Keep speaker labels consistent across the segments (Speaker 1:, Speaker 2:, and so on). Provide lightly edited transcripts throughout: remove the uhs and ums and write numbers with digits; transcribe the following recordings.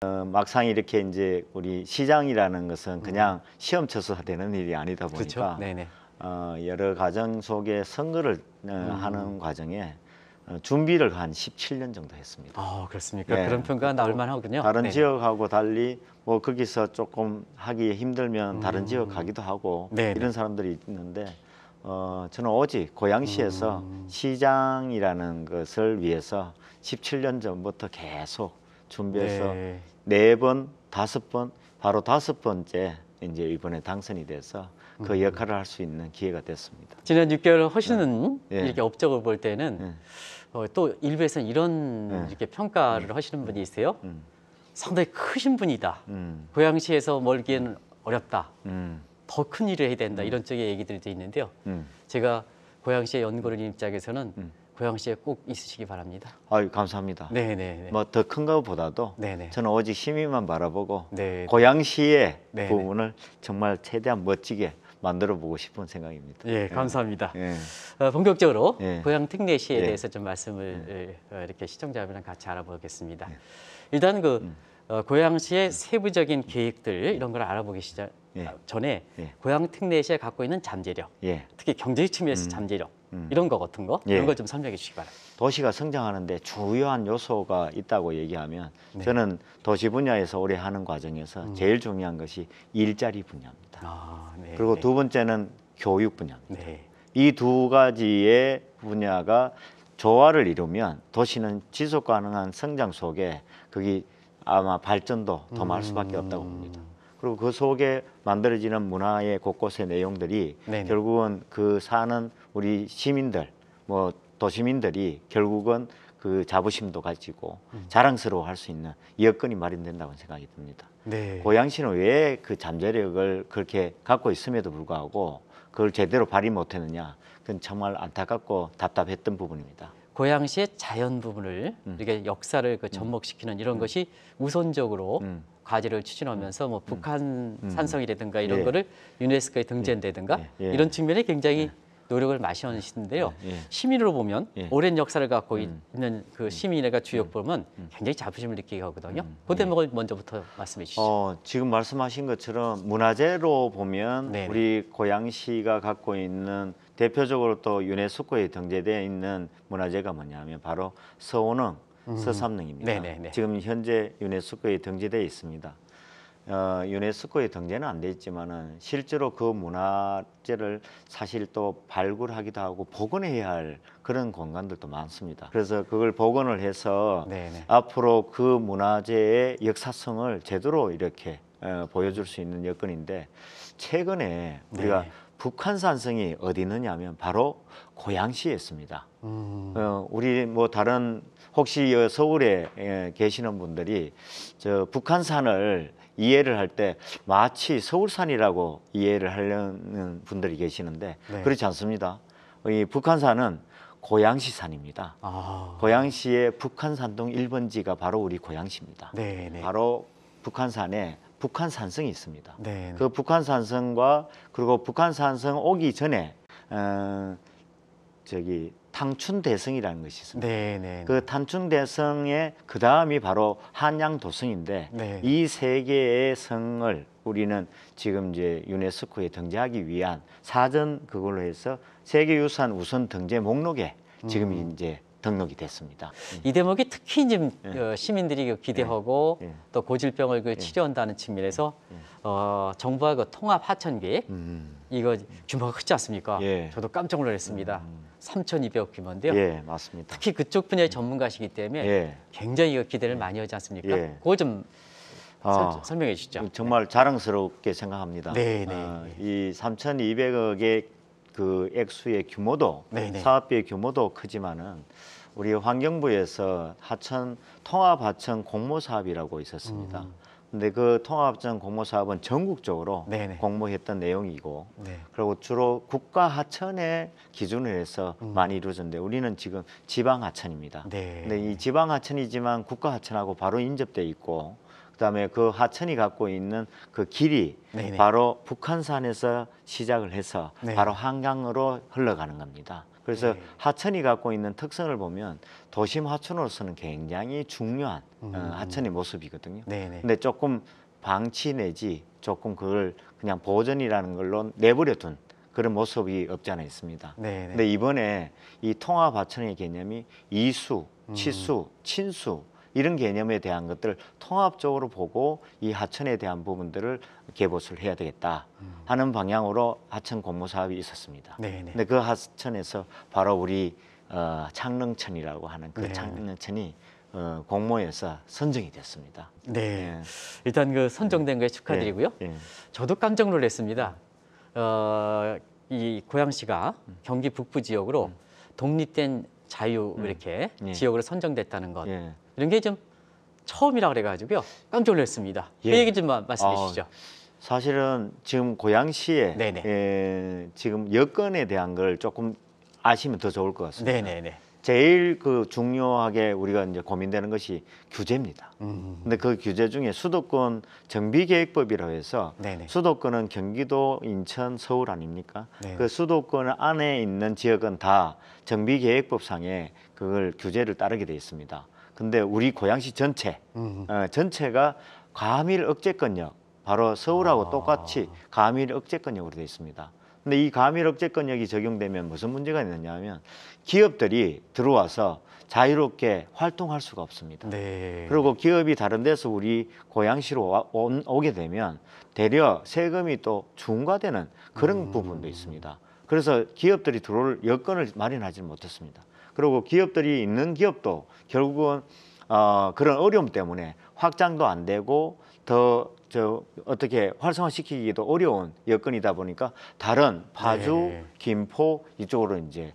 Speaker 1: 막상 이렇게 이제 우리 시장이라는 것은 그냥 시험 쳐서 되는 일이 아니다
Speaker 2: 그렇죠.
Speaker 1: 보니까
Speaker 2: 네네.
Speaker 1: 여러 과정 속에 선거를 하는 과정에 준비를 한 17년 정도 했습니다.
Speaker 2: 아, 그렇습니까?
Speaker 1: 예,
Speaker 2: 그런 평가가 나올
Speaker 1: 또
Speaker 2: 만하군요.
Speaker 1: 다른
Speaker 2: 네네.
Speaker 1: 지역하고 달리 뭐 거기서 조금 하기 힘들면 다른 지역 가기도 하고
Speaker 2: 네네.
Speaker 1: 이런 사람들이 있는데 저는 오직 고양시에서 시장이라는 것을 위해서 17년 전부터 계속 준비해서
Speaker 2: 네.
Speaker 1: 4번, 5번, 바로 5번째 이제 이번에 당선이 돼서 그 역할을 할 수 있는 기회가 됐습니다.
Speaker 2: 지난 6개월 하시는
Speaker 1: 예.
Speaker 2: 이렇게 업적을 볼 때는
Speaker 1: 예.
Speaker 2: 또 일부에서는 이런
Speaker 1: 예.
Speaker 2: 이렇게 평가를 하시는 분이 있어요.
Speaker 1: 음.
Speaker 2: 상당히 크신 분이다.
Speaker 1: 음.
Speaker 2: 고양시에서 멀기에는 어렵다.
Speaker 1: 음.
Speaker 2: 더 큰 일을 해야 된다. 이런 쪽의 얘기들도 있는데요. 제가 고양시의 연구원 입장에서는 고양시에 꼭 있으시기 바랍니다.
Speaker 1: 아유, 감사합니다.
Speaker 2: 네네.
Speaker 1: 뭐 더 큰 것보다도
Speaker 2: 네네.
Speaker 1: 저는 오직 시민만 바라보고
Speaker 2: 네.
Speaker 1: 고양시의
Speaker 2: 네네.
Speaker 1: 부분을 정말 최대한 멋지게 만들어 보고 싶은 생각입니다.
Speaker 2: 예, 감사합니다.
Speaker 1: 예.
Speaker 2: 본격적으로
Speaker 1: 예.
Speaker 2: 고양 특례시에
Speaker 1: 예.
Speaker 2: 대해서 좀 말씀을 이렇게 시청자분이랑 같이 알아보겠습니다. 일단 고양시의 세부적인 계획들 이런 걸 알아보기
Speaker 1: 예.
Speaker 2: 전에
Speaker 1: 예.
Speaker 2: 고양 특례시가 갖고 있는 잠재력,
Speaker 1: 예.
Speaker 2: 특히 경제적 측면에서 잠재력 이런 거 같은 거
Speaker 1: 예.
Speaker 2: 이런 걸 좀 설명해 주시기 바랍니다.
Speaker 1: 도시가 성장하는데 주요한 요소가 있다고 얘기하면
Speaker 2: 네.
Speaker 1: 저는 도시 분야에서 오래 하는 과정에서 제일 중요한 것이 일자리 분야입니다.
Speaker 2: 아, 네.
Speaker 1: 그리고
Speaker 2: 네.
Speaker 1: 두 번째는 교육 분야입니다.
Speaker 2: 네.
Speaker 1: 이 두 가지의 분야가 조화를 이루면 도시는 지속 가능한 성장 속에 거기 아마 발전도 더 말 수밖에 없다고 봅니다. 그리고 그 속에 만들어지는 문화의 곳곳의 내용들이
Speaker 2: 네네.
Speaker 1: 결국은 그 사는 우리 시민들, 뭐 도시민들이 결국은 그 자부심도 가지고 자랑스러워할 수 있는 여건이 마련된다고 생각이 듭니다.
Speaker 2: 네.
Speaker 1: 고양시는 왜 그 잠재력을 그렇게 갖고 있음에도 불구하고 그걸 제대로 발휘 못했느냐? 그건 정말 안타깝고 답답했던 부분입니다.
Speaker 2: 고양시의 자연 부분을 이렇게 역사를 접목시키는 이런 것이 우선적으로 과제를 추진하면서 뭐 북한 산성이라든가 이런
Speaker 1: 예.
Speaker 2: 거를 유네스코에 등재한다든가
Speaker 1: 예.
Speaker 2: 이런 측면에 굉장히 노력을 마시는데요.
Speaker 1: 예.
Speaker 2: 시민으로 보면
Speaker 1: 예.
Speaker 2: 오랜 역사를 갖고 있는 그 시민회가 주역 보면 굉장히 자부심을 느끼게 하거든요. 그 대목을 먼저부터 말씀해 주시죠.
Speaker 1: 지금 말씀하신 것처럼 문화재로 보면
Speaker 2: 네네.
Speaker 1: 우리 고양시가 갖고 있는 대표적으로 또 유네스코에 등재되어 있는 문화재가 뭐냐면 바로 서오능, 서삼릉입니다.
Speaker 2: 네네네.
Speaker 1: 지금 현재 유네스코에 등재되어 있습니다. 유네스코에 등재는 안 돼 있지만은 실제로 그 문화재를 사실 또 발굴하기도 하고 복원해야 할 그런 공간들도 많습니다. 그래서 그걸 복원을 해서
Speaker 2: 네네.
Speaker 1: 앞으로 그 문화재의 역사성을 제대로 이렇게 보여줄 수 있는 여건인데 최근에 우리가
Speaker 2: 네.
Speaker 1: 북한산성이 어디 있느냐면 바로 고양시에 있습니다. 우리 뭐 다른 혹시 서울에 계시는 분들이 저 북한산을 이해를 할 때 마치 서울산이라고 이해를 하려는 분들이 계시는데
Speaker 2: 네.
Speaker 1: 그렇지 않습니다. 이 북한산은 고양시산입니다.
Speaker 2: 아,
Speaker 1: 고양시의 북한산동 1번지가 바로 우리 고양시입니다.
Speaker 2: 네네.
Speaker 1: 바로 북한산에 북한산성이 있습니다.
Speaker 2: 네네.
Speaker 1: 그 북한산성과 그리고 북한산성 오기 전에 저기 탕춘대성이라는 것이 있습니다.
Speaker 2: 네네.
Speaker 1: 그 탕춘대성의 그 다음이 바로 한양도성인데
Speaker 2: 네.
Speaker 1: 이 세 개의 성을 우리는 지금 이제 유네스코에 등재하기 위한 사전 그걸로 해서 세계유산 우선 등재 목록에 지금 이제 등록이 됐습니다.
Speaker 2: 이 대목이 특히 지금 시민들이 기대하고
Speaker 1: 예.
Speaker 2: 또 고질병을 치료한다는 측면에서 정부와 그 통합 하천 계획 이거 규모가 크지 않습니까?
Speaker 1: 예.
Speaker 2: 저도 깜짝 놀랐습니다. 3,200억 규모인데요.
Speaker 1: 예, 맞습니다.
Speaker 2: 특히 그쪽 분야의 전문가시기 때문에
Speaker 1: 예.
Speaker 2: 굉장히 이거 기대를 많이 하지 않습니까?
Speaker 1: 예.
Speaker 2: 그거 좀
Speaker 1: 아,
Speaker 2: 설명해 주시죠.
Speaker 1: 정말 자랑스럽게 생각합니다.
Speaker 2: 네.
Speaker 1: 이 3,200억의 그 액수의 규모도
Speaker 2: 네네.
Speaker 1: 사업비의 규모도 크지만은 우리 환경부에서 통합 하천 공모 사업이라고 있었습니다. 근데 그 통합 하천 공모 사업은 전국적으로
Speaker 2: 네네.
Speaker 1: 공모했던 내용이고
Speaker 2: 네.
Speaker 1: 그리고 주로 국가 하천에 기준을 해서 많이 이루어졌는데 우리는 지금 지방 하천입니다.
Speaker 2: 네.
Speaker 1: 근데 이 지방 하천이지만 국가 하천하고 바로 인접돼 있고 그다음에 그 하천이 갖고 있는 그 길이
Speaker 2: 네네.
Speaker 1: 바로 북한산에서 시작을 해서
Speaker 2: 네.
Speaker 1: 바로 한강으로 흘러가는 겁니다. 그래서
Speaker 2: 네.
Speaker 1: 하천이 갖고 있는 특성을 보면 도심 하천으로서는 굉장히 중요한 하천의 모습이거든요.
Speaker 2: 네네.
Speaker 1: 근데 조금 방치 내지 조금 그걸 그냥 보전이라는 걸로 내버려둔 그런 모습이 없지 않아 있습니다.
Speaker 2: 네네.
Speaker 1: 근데 이번에 이 통합 하천의 개념이 이수, 치수, 친수 이런 개념에 대한 것들을 통합적으로 보고 이 하천에 대한 부분들을 개보수를 해야 되겠다 하는 방향으로 하천 공모 사업이 있었습니다.
Speaker 2: 네네.
Speaker 1: 근데 그 하천에서 바로 우리 창릉천이라고 하는 그
Speaker 2: 네네.
Speaker 1: 창릉천이 공모에서 선정이 됐습니다.
Speaker 2: 네.
Speaker 1: 예.
Speaker 2: 일단 그 선정된 거에 축하드리고요.
Speaker 1: 예.
Speaker 2: 저도 깜짝 놀랐습니다. 이 고양시가 경기 북부 지역으로 독립된 자유 이렇게
Speaker 1: 예.
Speaker 2: 지역으로 선정됐다는 것
Speaker 1: 예.
Speaker 2: 이런 게 좀 처음이라 그래가지고요. 깜짝 놀랐습니다. 그
Speaker 1: 예.
Speaker 2: 얘기 좀 말씀해 주시죠.
Speaker 1: 사실은 지금 고양시에
Speaker 2: 네네.
Speaker 1: 지금 여건에 대한 걸 조금 아시면 더 좋을 것 같습니다.
Speaker 2: 네네네.
Speaker 1: 제일 그 중요하게 우리가 이제 고민되는 것이 규제입니다. 근데 그 규제 중에 수도권 정비계획법이라고 해서
Speaker 2: 네네.
Speaker 1: 수도권은 경기도, 인천, 서울 아닙니까?
Speaker 2: 네.
Speaker 1: 그 수도권 안에 있는 지역은 다 정비계획법상에 그걸 규제를 따르게 돼 있습니다. 근데 우리 고양시 전체, 전체가 과밀 억제권역, 바로 서울하고 똑같이 과밀 억제권역으로 되어 있습니다. 근데 이 과밀 억제권역이 적용되면 무슨 문제가 있느냐 하면 기업들이 들어와서 자유롭게 활동할 수가 없습니다.
Speaker 2: 네.
Speaker 1: 그리고 기업이 다른 데서 우리 고양시로 오게 되면 대려 세금이 또 중과되는 그런 부분도 있습니다. 그래서 기업들이 들어올 여건을 마련하지 못했습니다. 그리고 기업들이 있는 기업도 결국은 그런 어려움 때문에 확장도 안 되고 더 어떻게 활성화시키기도 어려운 여건이다 보니까 다른 파주,
Speaker 2: 네.
Speaker 1: 김포 이쪽으로 이제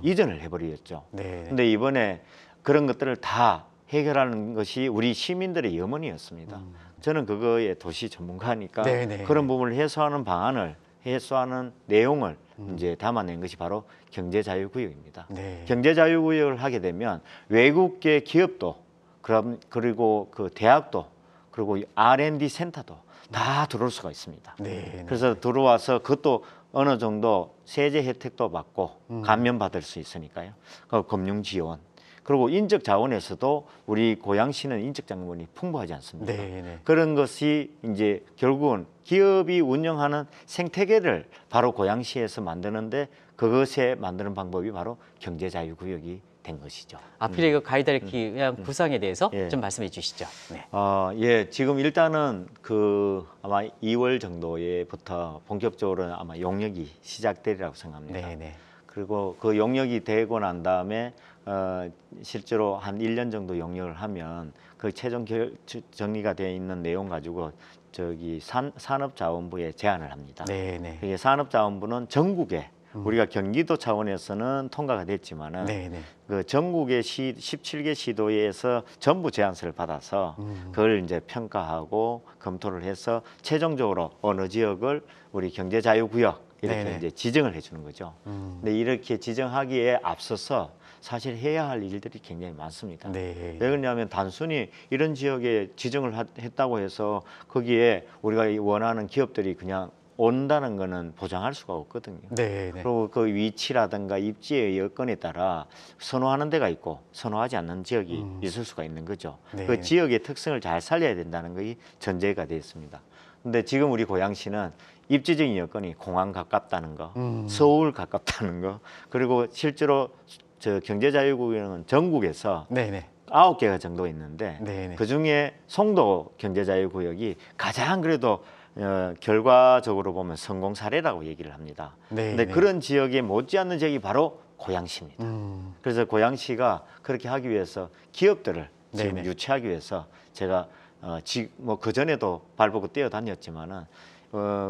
Speaker 1: 이전을 해버렸죠.
Speaker 2: 네.
Speaker 1: 근데 이번에 그런 것들을 다 해결하는 것이 우리 시민들의 염원이었습니다. 저는 그거에 도시 전문가니까
Speaker 2: 네네.
Speaker 1: 그런 부분을 해소하는 방안을 해소하는 내용을 이제 담아낸 것이 바로 경제자유구역입니다.
Speaker 2: 네.
Speaker 1: 경제자유구역을 하게 되면 외국계 기업도 그리고 그 대학도 그리고 R&D 센터도 다 들어올 수가 있습니다.
Speaker 2: 네.
Speaker 1: 그래서 들어와서 그것도 어느 정도 세제 혜택도 받고 감면받을 수 있으니까요. 그 금융 지원. 그리고 인적 자원에서도 우리 고양시는 인적 자원이 풍부하지 않습니까?
Speaker 2: 네.
Speaker 1: 그런 것이 이제 결국은 기업이 운영하는 생태계를 바로 고양시에서 만드는데 그것에 만드는 방법이 바로 경제자유구역이 된 것이죠.
Speaker 2: 앞으로 그 가이드라인키 구상에 대해서
Speaker 1: 예.
Speaker 2: 좀 말씀해 주시죠. 네.
Speaker 1: 예, 지금 일단은 그 아마 2월 정도에부터 본격적으로 아마 용역이 시작되리라고 생각합니다.
Speaker 2: 네네.
Speaker 1: 그리고 그 용역이 되고 난 다음에 실제로 한 1년 정도 용역을 하면 그 최종 정리가 되어 있는 내용 가지고 산업자원부에 제안을 합니다.
Speaker 2: 네네.
Speaker 1: 이게 산업자원부는 전국에 우리가 경기도 차원에서는 통과가 됐지만은
Speaker 2: 네네.
Speaker 1: 그 전국의 17개 시도에서 전부 제안서를 받아서 그걸 이제 평가하고 검토를 해서 최종적으로 어느 지역을 우리 경제자유구역 이렇게
Speaker 2: 네네.
Speaker 1: 이제 지정을 해주는 거죠. 근데 이렇게 지정하기에 앞서서 사실 해야 할 일들이 굉장히 많습니다.
Speaker 2: 네.
Speaker 1: 왜 그러냐면 단순히 이런 지역에 지정을 했다고 해서 거기에 우리가 원하는 기업들이 그냥 온다는 거는 보장할 수가 없거든요.
Speaker 2: 네네.
Speaker 1: 그리고 그 위치라든가 입지의 여건에 따라 선호하는 데가 있고 선호하지 않는 지역이 있을 수가 있는 거죠.
Speaker 2: 네.
Speaker 1: 그 지역의 특성을 잘 살려야 된다는 것이 전제가 되어 있습니다. 근데 지금 우리 고양시는 입지적인 여건이 공항 가깝다는 거, 서울 가깝다는 거, 그리고 실제로 경제자유구역은 전국에서
Speaker 2: 네네.
Speaker 1: 9개가 정도 있는데
Speaker 2: 네네.
Speaker 1: 그 중에 송도 경제자유구역이 가장 그래도 결과적으로 보면 성공 사례라고 얘기를 합니다.
Speaker 2: 네네.
Speaker 1: 근데 그런 지역에 못지않는 지역이 바로 고양시입니다. 그래서 고양시가 그렇게 하기 위해서 기업들을 지금
Speaker 2: 네네.
Speaker 1: 유치하기 위해서 제가 뭐 그전에도 발보고 뛰어다녔지만은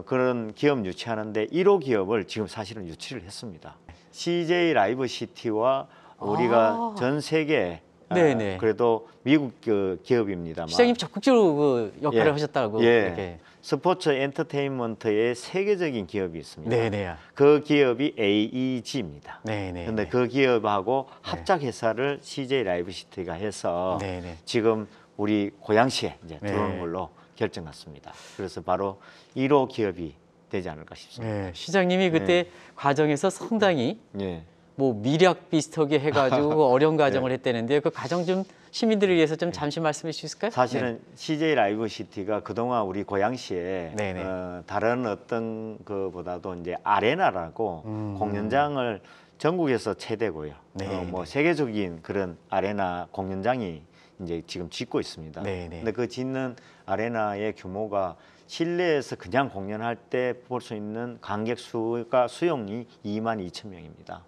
Speaker 1: 그런 기업 유치하는데 1호 기업을 지금 사실은 유치를 했습니다. CJ 라이브 시티와 우리가 전 세계
Speaker 2: 네네.
Speaker 1: 그래도 미국 기업입니다만
Speaker 2: 시장님 적극적으로 그 역할을
Speaker 1: 예.
Speaker 2: 하셨다고
Speaker 1: 예.
Speaker 2: 이렇게.
Speaker 1: 스포츠 엔터테인먼트의 세계적인 기업이 있습니다.
Speaker 2: 네네.
Speaker 1: 그 기업이 AEG입니다.
Speaker 2: 네네.
Speaker 1: 근데 그 기업하고 합작 회사를 CJ 라이브 시티가 해서
Speaker 2: 네네.
Speaker 1: 지금 우리 고양시에 이제
Speaker 2: 네.
Speaker 1: 들어오는 걸로 결정났습니다. 그래서 바로 1호 기업이 되지 않을까 싶습니다.
Speaker 2: 네. 시장님이 그때 과정에서 상당히
Speaker 1: 예.
Speaker 2: 뭐 미략 비슷하게 해가지고 어려운 과정을 했다는데요. 그 과정 좀 시민들을 위해서 좀 잠시 말씀해 주실 수 있을까요?
Speaker 1: 사실은 CJ 라이브 시티가 그동안 우리 고양시에
Speaker 2: 네네.
Speaker 1: 다른 어떤 그보다도 이제 아레나라고 공연장을 전국에서 최대고요.
Speaker 2: 네,
Speaker 1: 뭐
Speaker 2: 네.
Speaker 1: 세계적인 그런 아레나 공연장이 이제 지금 짓고 있습니다.
Speaker 2: 네, 네.
Speaker 1: 근데 그 짓는 아레나의 규모가 실내에서 그냥 공연할 때 볼 수 있는 관객 수가 수용이 22,000명입니다.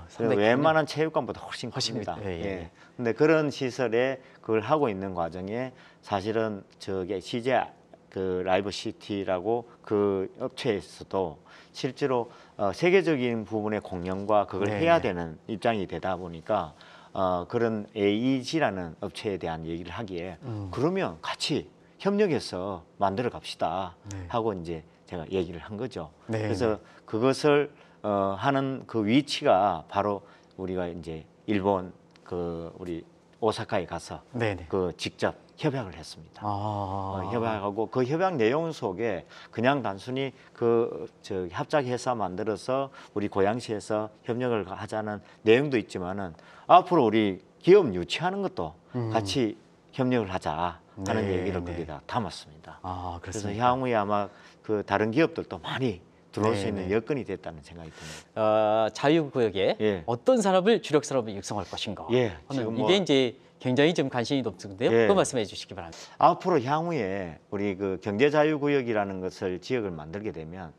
Speaker 2: 상당히
Speaker 1: 웬만한 체육관보다 훨씬
Speaker 2: 훨씬
Speaker 1: 큽니다.
Speaker 2: 예, 예, 예.
Speaker 1: 근데 그런 시설에 그걸 하고 있는 과정에 사실은 저게 CJ 그 라이브 시티라고 그 업체에서도 실제로 세계적인 부분의 공연과 그걸
Speaker 2: 네,
Speaker 1: 해야
Speaker 2: 네.
Speaker 1: 되는 입장이 되다 보니까 그런 AEG라는 업체에 대한 얘기를 하기에 그러면 같이 협력해서 만들어 갑시다
Speaker 2: 네.
Speaker 1: 하고 이제 제가 얘기를 한 거죠.
Speaker 2: 네,
Speaker 1: 그래서 그것을 하는 그 위치가 바로 우리가 이제 일본 그 우리 오사카에 가서
Speaker 2: 네네.
Speaker 1: 그 직접 협약을 했습니다. 협약하고 그 협약 내용 속에 그냥 단순히 그 저 합작해서 만들어서 우리 고양시에서 협력을 하자는 내용도 있지만은 앞으로 우리 기업 유치하는 것도 같이 협력을 하자 하는
Speaker 2: 네,
Speaker 1: 얘기를
Speaker 2: 네.
Speaker 1: 거기다 담았습니다. 그래서
Speaker 2: 그렇습니까?
Speaker 1: 향후에 아마 그 다른 기업들도 많이 들어올 수
Speaker 2: 네,
Speaker 1: 있는
Speaker 2: 네.
Speaker 1: 여건이 됐다는 생각이 듭니다.
Speaker 2: 자유구역에
Speaker 1: 예.
Speaker 2: 어떤 산업을 주력 산업을 육성할 것인가
Speaker 1: 예,
Speaker 2: 하는
Speaker 1: 지금
Speaker 2: 이게
Speaker 1: 뭐-
Speaker 2: 이제 굉장히 좀 관심이 높은데요.
Speaker 1: 예.
Speaker 2: 그거 말씀해 주시기 바랍니다.
Speaker 1: 앞으로 향후에 우리 그 경제자유구역이라는 것을 지역을 만들게 되면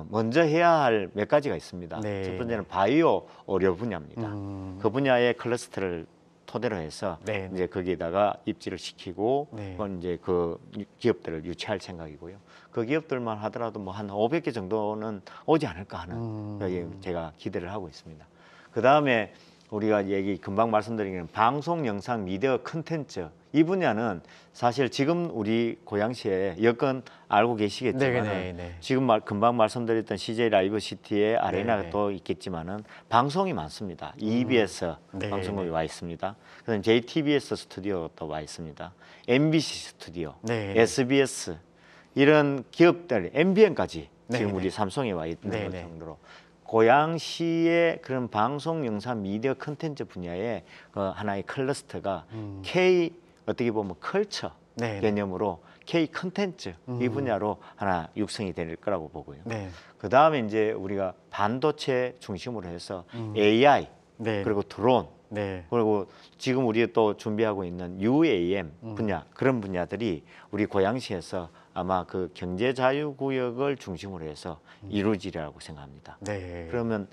Speaker 1: 먼저 해야 할 몇 가지가 있습니다.
Speaker 2: 네,
Speaker 1: 첫 번째는 바이오 의료 분야입니다.
Speaker 2: 음.
Speaker 1: 그 분야의 클러스터를 토대로 해서
Speaker 2: 네.
Speaker 1: 이제 거기에다가 입지를 시키고
Speaker 2: 네.
Speaker 1: 그건 이제 그 기업들을 유치할 생각이고요. 그 기업들만 하더라도 뭐 한 500개 정도는 오지 않을까 하는 여기 제가 기대를 하고 있습니다. 그 다음에 우리가 얘기 금방 말씀드린 건 방송, 영상, 미디어 콘텐츠 이 분야는 사실 지금 우리 고양시에 여건 알고 계시겠지만
Speaker 2: 네, 네.
Speaker 1: 지금 금방 말씀드렸던 CJ 라이브 시티의 아레나가
Speaker 2: 네.
Speaker 1: 또 있겠지만은 방송이 많습니다. EBS
Speaker 2: 네,
Speaker 1: 방송국이
Speaker 2: 네.
Speaker 1: 와 있습니다. 그다음 JTBS 스튜디오도 와 있습니다. MBC 스튜디오,
Speaker 2: 네.
Speaker 1: SBS 이런 기업들, MBN까지
Speaker 2: 네,
Speaker 1: 지금
Speaker 2: 네.
Speaker 1: 우리 삼성에 와 있는
Speaker 2: 네,
Speaker 1: 것
Speaker 2: 네.
Speaker 1: 정도로 고양시의 그런 방송, 영상, 미디어 콘텐츠 분야의 하나의 클러스터가 K 어떻게 보면 컬처
Speaker 2: 네, 네.
Speaker 1: 개념으로 K 콘텐츠 이 분야로 하나 육성이 될 거라고 보고요.
Speaker 2: 네.
Speaker 1: 그 다음에 이제 우리가 반도체 중심으로 해서 AI
Speaker 2: 네.
Speaker 1: 그리고 드론
Speaker 2: 네.
Speaker 1: 그리고 지금 우리 또 준비하고 있는 UAM 분야 그런 분야들이 우리 고양시에서 아마 그 경제자유구역을 중심으로 해서 이루어지리라고 생각합니다.
Speaker 2: 네.
Speaker 1: 그러면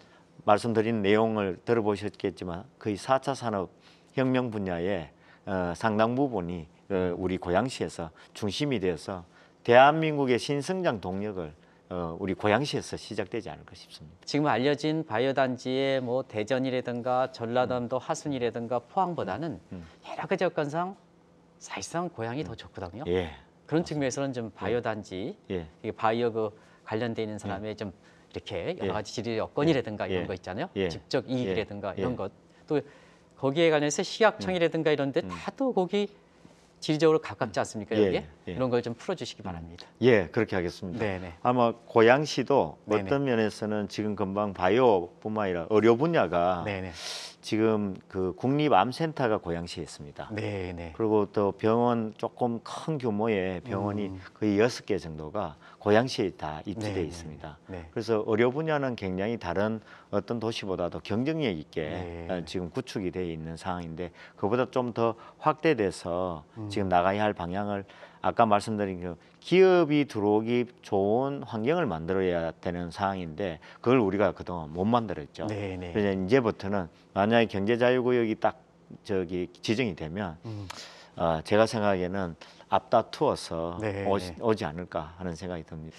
Speaker 1: 말씀드린 내용을 들어보셨겠지만 거의 4차 산업혁명 분야의 상당 부분이 우리 고양시에서 중심이 되어서 대한민국의 신성장 동력을 우리 고양시에서 시작되지 않을까 싶습니다.
Speaker 2: 지금 알려진 바이오 단지의 뭐 대전이라든가 전라남도 하순이라든가 포항보다는 여러 가지 여건상 사실상 고향이 더 좋거든요.
Speaker 1: 예,
Speaker 2: 그런 측면에서는 좀 바이오 단지,
Speaker 1: 예.
Speaker 2: 이게 바이오 그 관련돼 있는 사람의 좀 이렇게 여러 가지 지리 여건이라든가 이런
Speaker 1: 예.
Speaker 2: 거 있잖아요.
Speaker 1: 예.
Speaker 2: 직접 이익이라든가
Speaker 1: 예.
Speaker 2: 이런 것, 또 거기에 관해서 시약청이라든가 이런데 다도 거기 지리적으로 가깝지 않습니까?
Speaker 1: 예.
Speaker 2: 여기에
Speaker 1: 예.
Speaker 2: 이런 걸 좀 풀어주시기 바랍니다.
Speaker 1: 예, 그렇게 하겠습니다.
Speaker 2: 네네.
Speaker 1: 아마 고양시도
Speaker 2: 네네.
Speaker 1: 어떤 면에서는 지금 금방 바이오뿐만 아니라 의료 분야가
Speaker 2: 네네.
Speaker 1: 지금 그 국립암센터가 고양시에 있습니다.
Speaker 2: 네네.
Speaker 1: 그리고 또 병원 조금 큰 규모의 병원이 거의 6개 정도가 고양시에 다 입지되어
Speaker 2: 네네.
Speaker 1: 있습니다.
Speaker 2: 네.
Speaker 1: 그래서 의료 분야는 굉장히 다른 어떤 도시보다도 경쟁력 있게
Speaker 2: 네.
Speaker 1: 지금 구축이 되어 있는 상황인데 그보다 좀 더 확대돼서 지금 나가야 할 방향을 아까 말씀드린 그 기업이 들어오기 좋은 환경을 만들어야 되는 상황인데 그걸 우리가 그동안 못 만들었죠.
Speaker 2: 네네.
Speaker 1: 그래서 이제부터는 만약에 경제자유구역이 딱 저기 지정이 되면 제가 생각하기에는 앞다투어서
Speaker 2: 네,
Speaker 1: 오지 않을까 하는 생각이 듭니다.